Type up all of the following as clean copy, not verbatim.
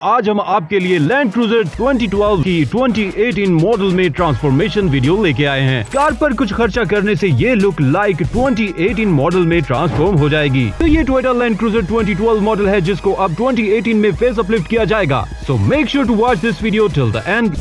आज हम आपके लिए लैंड क्रूजर 2012 की 2018 मॉडल में ट्रांसफॉर्मेशन वीडियो लेके आए हैं। कार पर कुछ खर्चा करने से ये लुक लाइक 2018 मॉडल में ट्रांसफॉर्म हो जाएगी। तो ये टोयोटा लैंड क्रूजर 2012 मॉडल है जिसको अब 2018 में फेस अपलिफ्ट किया जाएगा। So make sure to watch this video till the end.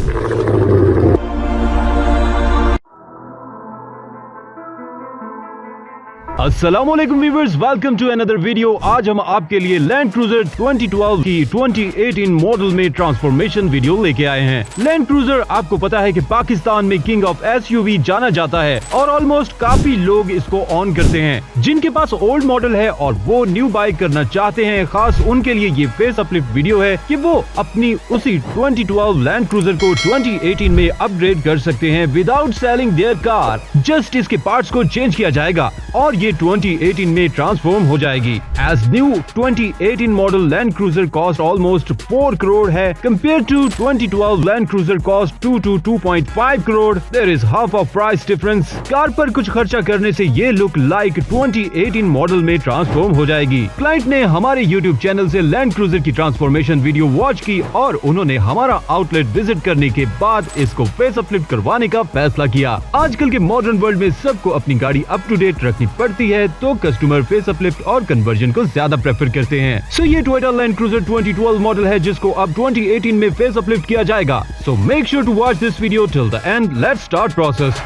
अस्सलामुअलैकुम viewers, welcome to another video. आज हम आपके लिए लैंड क्रूजर 2012 की 2018 मॉडल में ट्रांसफॉर्मेशन वीडियो लेके आए हैं। लैंड क्रूजर आपको पता है कि पाकिस्तान में किंग ऑफ एसयूवी जाना जाता है और ऑलमोस्ट काफी लोग इसको ऑन करते हैं। जिनके पास ओल्ड मॉडल है और वो न्यू बाइक करना चाहते हैं, खास उनके लिए ये फेस अपलिफ्ट वीडियो है कि वो अपनी उसी 2012 लैंड क्रूजर को 2018 में अपग्रेड कर सकते हैं without selling their car. Just इसके पार्ट्स को चेंज किया जाएगा और ये 2018 में ट्रांसफॉर्म हो जाएगी। As new 2018 model Land Cruiser cost almost 4 crore है compare to 2012 Land Cruiser cost 2 to 2.5 crore. There is half of price difference. Car पर कुछ खर्चा करने से ये लुक लाइक 2018 मॉडल में ट्रांसफॉर्म हो जाएगी। क्लाइंट ने हमारे यूट्यूब चैनल से लैंड क्रूजर की ट्रांसफॉर्मेशन वीडियो वॉच की और उन्होंने हमारा आउटलेट विजिट करने के बाद इसको फेस अपलिफ्ट करवाने का फैसला किया। आजकल के मॉडर्न वर्ल्ड में सबको अपनी गाड़ी अप टू डेट रखनी पड़ती है, तो कस्टमर फेस अपलिफ्ट और कन्वर्जन को ज्यादा प्रेफर करते हैं। सो ये टोयोटा लैंड क्रूजर 2012 मॉडल है जिसको अब 2018 में फेस अपलिफ्ट किया जाएगा। So make sure to watch this video till the end. Let's start process.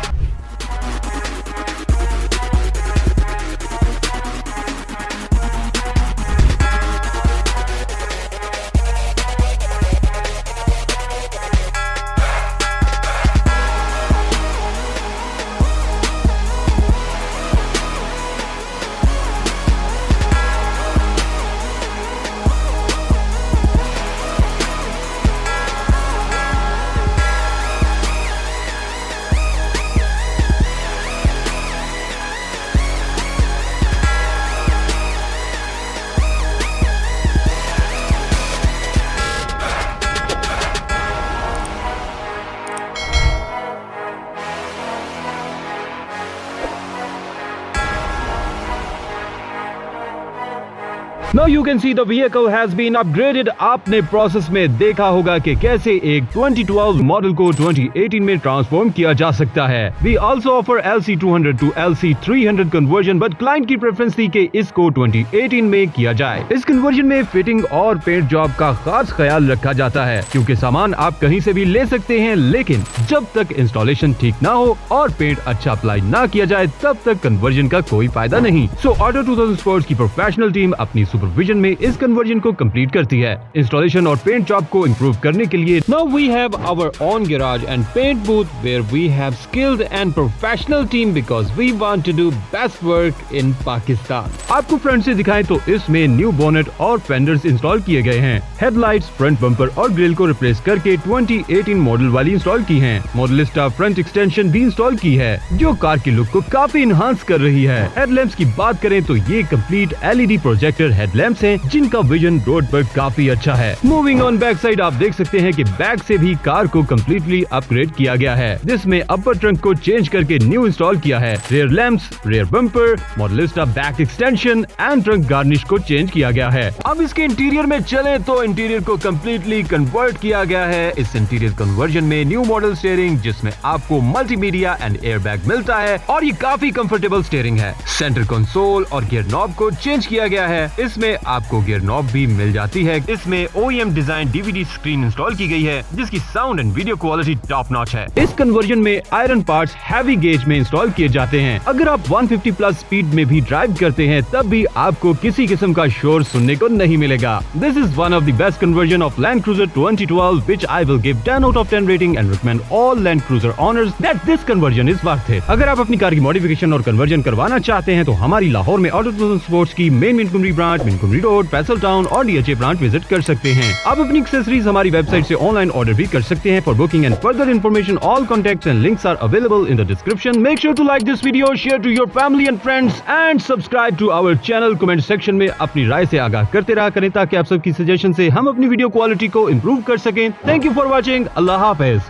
Now you can see the vehicle has been upgraded। आपने प्रोसेस में देखा होगा कि कैसे एक 2012 मॉडल को 2018 में ट्रांसफॉर्म किया जा सकता है। We also offer LC200 to LC300 conversion, but client की प्रेफरेंस थी कि इसको 2018 में किया जाए। इस कन्वर्जन में फिटिंग और पेंट जॉब का खास ख्याल रखा जाता है क्योंकि सामान आप कहीं से भी ले सकते हैं, लेकिन जब तक इंस्टॉलेशन ठीक ना हो और पेंट अच्छा अप्लाई ना किया जाए तब तक कन्वर्जन का कोई फायदा नहीं। सो Auto2000Sports की प्रोफेशनल टीम अपनी सुपरविजन में इस कन्वर्जन को कंप्लीट करती है। इंस्टॉलेशन और पेंट जॉब को इंप्रूव करने के लिए now we have our own garage and paint booth where we have skilled and professional team because we want to do best work in Pakistan. आपको फ्रंट से दिखाएं तो इसमें न्यू बोनेट और फेंडर्स इंस्टॉल किए गए हैं। हेडलाइट्स, फ्रंट बम्पर और ग्रिल को रिप्लेस करके 2018 मॉडल वाली इंस्टॉल की है। मॉडलिस्टा फ्रंट एक्सटेंशन भी इंस्टॉल की है जो कार की लुक को काफी इनहांस कर रही है। हेडलैम्प्स की बात करें तो ये कंप्लीट LED प्रोजेक्टर हेडलैम्प्स हैं जिनका विजन रोड पर काफी अच्छा है। मूविंग ऑन बैक साइड आप देख सकते हैं कि बैक से भी कार को कम्प्लीटली अपग्रेड किया गया है जिसमें अपर ट्रंक को चेंज करके न्यू इंस्टॉल किया है। Rear lamps, rear bumper, modellista back extension and trunk garnish को चेंज किया गया है। अब इसके इंटीरियर में चले तो इंटीरियर को कम्प्लीटली कन्वर्ट किया गया है। इस इंटीरियर कन्वर्जन में न्यू मॉडल स्टीयरिंग जिसमें आपको मल्टीमीडिया एंड एयरबैग मिलता है और ये काफी कंफर्टेबल स्टीयरिंग है। सेंटर कंसोल और गियर नॉब को चेंज किया गया है। इसमें आपको गियर नॉब भी मिल जाती है। इसमें OEM design DVD screen install की गई है जिसकी sound and video quality top notch है। इस कन्वर्जन में आयरन पार्ट्स हैवी गेज में इंस्टॉल किए जाते हैं। अगर आप 150 प्लस स्पीड में भी ड्राइव करते हैं तब भी आपको किसी किस्म का शोर सुनने को नहीं मिलेगा। This is one of the best conversion of land cruiser 2012 which I will give 10 out of 10 rating and recommend all Land Cruiser owners that this conversion is worth it। अगर आप अपनी कार की मॉडिफिकेशन और conversion करवाना चाहते हैं तो हमारी लाहौर में Auto2000Sports की मेन मिनकुमरी ब्रांच, मिनकुमरी रोड, फैसल टाउन और DHA ब्रांच विजिट कर सकते हैं। आप अपनी एक्सेसरीज हमारी वेबसाइट से ऑनलाइन ऑर्डर भी कर सकते हैं। For booking and further information all contacts and links are available in the description. Make sure to like this video, share to your family and friends and subscribe to our channel. Comment section में अपनी राय से आगाह करते रहा करें ताकि आप सबकी सजेशन से हम अपनी वीडियो क्वालिटी को इम्प्रूव कर सकें। Thank you for watching. Allah Hafiz.